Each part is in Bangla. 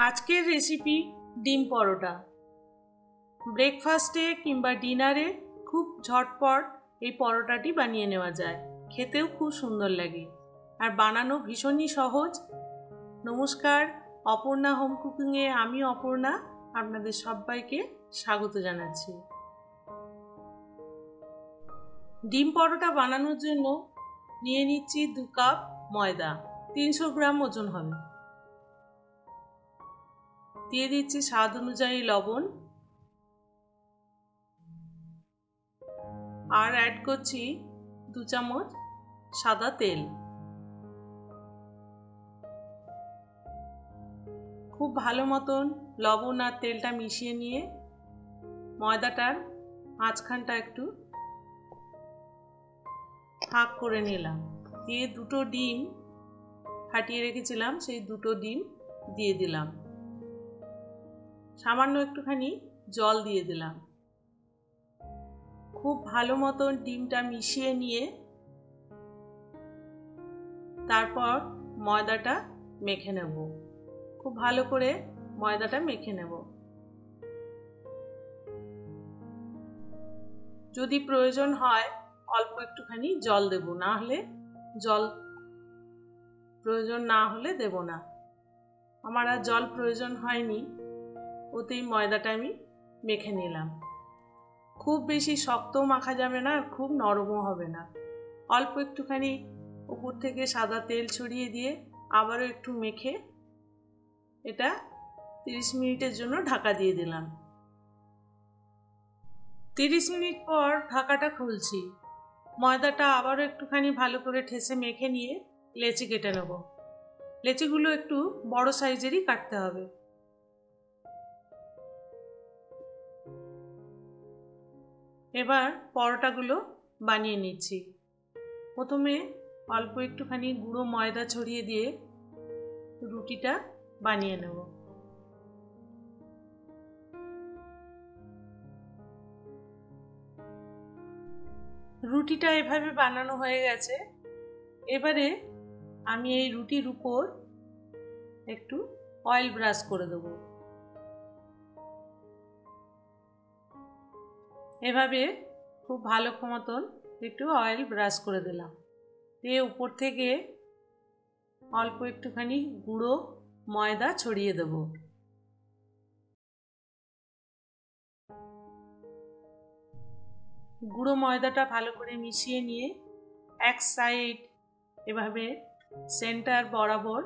আজকের রেসিপি ডিম পরোটা। ব্রেকফাস্টে কিংবা ডিনারে খুব ঝটপট এই পরোটাটি বানিয়ে নেওয়া যায়, খেতেও খুব সুন্দর লাগে আর বানানো ভীষণই সহজ। নমস্কার, অপর্ণা হোম কুকিংয়ে আমি অপর্ণা আপনাদের সবাইকে স্বাগত জানাচ্ছি। ডিম পরোটা বানানোর জন্য নিয়ে নিচ্ছি 2 কাপ ময়দা, 300 গ্রাম ওজন হবে। দিয়ে দিচ্ছি স্বাদ অনুযায়ী লবণ আর অ্যাড করছি 2 চামচ সাদা তেল। খুব ভালো মতন লবণ আর তেলটা মিশিয়ে নিয়ে ময়দাটার মাঝখানটা একটু ফাঁক করে নিলাম। দিয়ে 2টো ডিম ফাটিয়ে রেখেছিলাম, সেই 2টো ডিম দিয়ে দিলাম। সামান্য একটুখানি জল দিয়ে দিলাম। খুব ভালো মতন ডিমটা মিশিয়ে নিয়ে তারপর ময়দাটা মেখে নেব। খুব ভালো করে ময়দাটা মেখে নেব। যদি প্রয়োজন হয় অল্প একটুখানি জল দেব, না হলে জল প্রয়োজন না হলে দেব না। আমার আর জল প্রয়োজন হয়নি, ওতেই ময়দাটা আমি মেখে নিলাম। খুব বেশি শক্তও মাখা যাবে না আর খুব নরমও হবে না। অল্প একটুখানি উপর থেকে সাদা তেল ছড়িয়ে দিয়ে আবারও একটু মেখে এটা 30 মিনিটের জন্য ঢাকা দিয়ে দিলাম। 30 মিনিট পর ঢাকাটা খুলছি। ময়দাটা আবারও একটুখানি ভালো করে ঠেসে মেখে নিয়ে লেচি কেটে নেব। লেচিগুলো একটু বড় সাইজেরই কাটতে হবে। এবার পরোটাগুলো বানিয়ে নিচ্ছি। প্রথমে অল্প একটুখানি গুঁড়ো ময়দা ছড়িয়ে দিয়ে রুটিটা বানিয়ে নেব। রুটিটা এভাবে বানানো হয়ে গেছে। এবারে আমি এই রুটির উপর একটু অয়েল ব্রাশ করে দেব। এভাবে খুব ভালো মতন একটু অয়েল ব্রাশ করে দিলাম। দিয়ে উপর থেকে অল্প একটুখানি গুঁড়ো ময়দা ছড়িয়ে দেব। গুঁড়ো ময়দাটা ভালো করে মিশিয়ে নিয়ে এক সাইড এভাবে সেন্টার বরাবর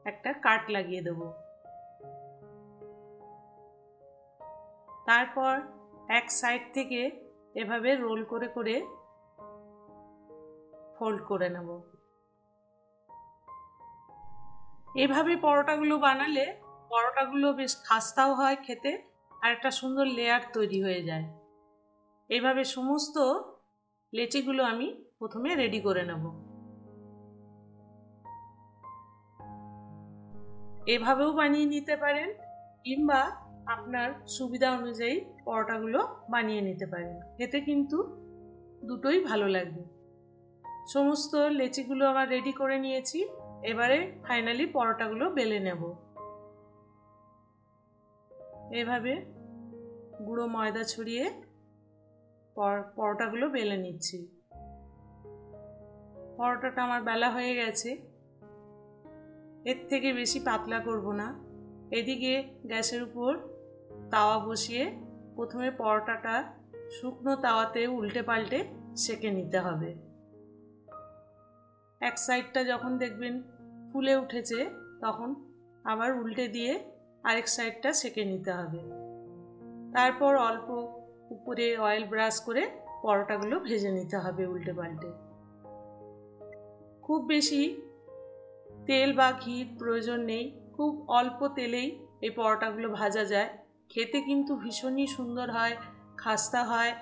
একটা কাট লাগিয়ে দেব। তারপর এক সাইড থেকে এভাবে রোল করে করে ফোল্ড করে নেব। এভাবে পরোটাগুলো বানালে পরোটাগুলো বেশ খাস্তাও হয় খেতে, আর একটা সুন্দর লেয়ার তৈরি হয়ে যায়। এইভাবে সমস্ত লেচিগুলো আমি প্রথমে রেডি করে নেব। এভাবেও বানিয়ে নিতে পারেন, কিংবা আপনার সুবিধা অনুযায়ী পরোটাগুলো বানিয়ে নিতে পারেন। খেতে কিন্তু দুটোই ভালো লাগবে। সমস্ত লেচিগুলো আমার রেডি করে নিয়েছি। এবারে ফাইনালি পরোটাগুলো বেলে নেব। এভাবে গুঁড়ো ময়দা ছড়িয়ে পরোটাগুলো বেলে নিচ্ছি। পরোটাটা আমার বেলা হয়ে গেছে। এর থেকে বেশি পাতলা করব না। এদিকে গ্যাসের উপর তাওয়া বসিয়ে প্রথমে পরোটাটা শুকনো তাওয়াতে উল্টে পাল্টে সেঁকে নিতে হবে। এক সাইডটা যখন দেখবেন ফুলে উঠেছে তখন আবার উল্টে দিয়ে আরেক সাইডটা সেঁকে নিতে হবে। তারপর অল্প উপরে অয়েল ব্রাশ করে পরোটাগুলো ভেজে নিতে হবে উল্টে পাল্টে। খুব বেশি তেল বা ঘির প্রয়োজন নেই, খুব অল্প তেলেই এই পরোটাগুলো ভাজা যায়। খেতে কিন্তু ভীষণই সুন্দর হয়, খাস্তা হয়।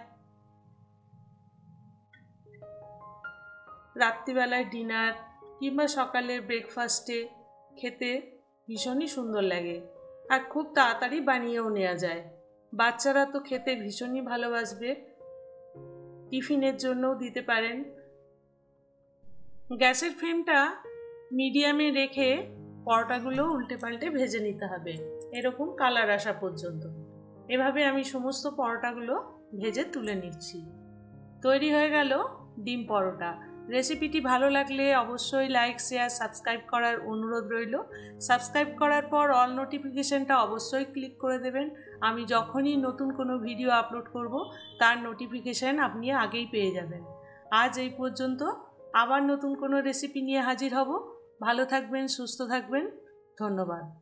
রাত্রিবেলায় ডিনার কিংবা সকালে ব্রেকফাস্টে খেতে ভীষণই সুন্দর লাগে, আর খুব তাড়াতাড়ি বানিয়েও নেওয়া যায়। বাচ্চারা তো খেতে ভীষণই ভালোবাসবে। টিফিনের জন্যও দিতে পারেন। গ্যাসের ফ্লেমটা মিডিয়ামে রেখে পরোটাগুলো উল্টে পাল্টে ভেজে নিতে হবে এরকম কালার আসা পর্যন্ত। এভাবে আমি সমস্ত পরোটাগুলো ভেজে তুলে নিচ্ছি। তৈরি হয়ে গেল ডিম পরোটা। রেসিপিটি ভালো লাগলে অবশ্যই লাইক, শেয়ার, সাবস্ক্রাইব করার অনুরোধ রইল। সাবস্ক্রাইব করার পর অল নোটিফিকেশনটা অবশ্যই ক্লিক করে দেবেন। আমি যখনই নতুন কোনো ভিডিও আপলোড করব তার নোটিফিকেশন আপনি আগেই পেয়ে যাবেন। আজ এই পর্যন্ত, আবার নতুন কোনো রেসিপি নিয়ে হাজির হব। ভালো থাকবেন, সুস্থ থাকবেন। ধন্যবাদ।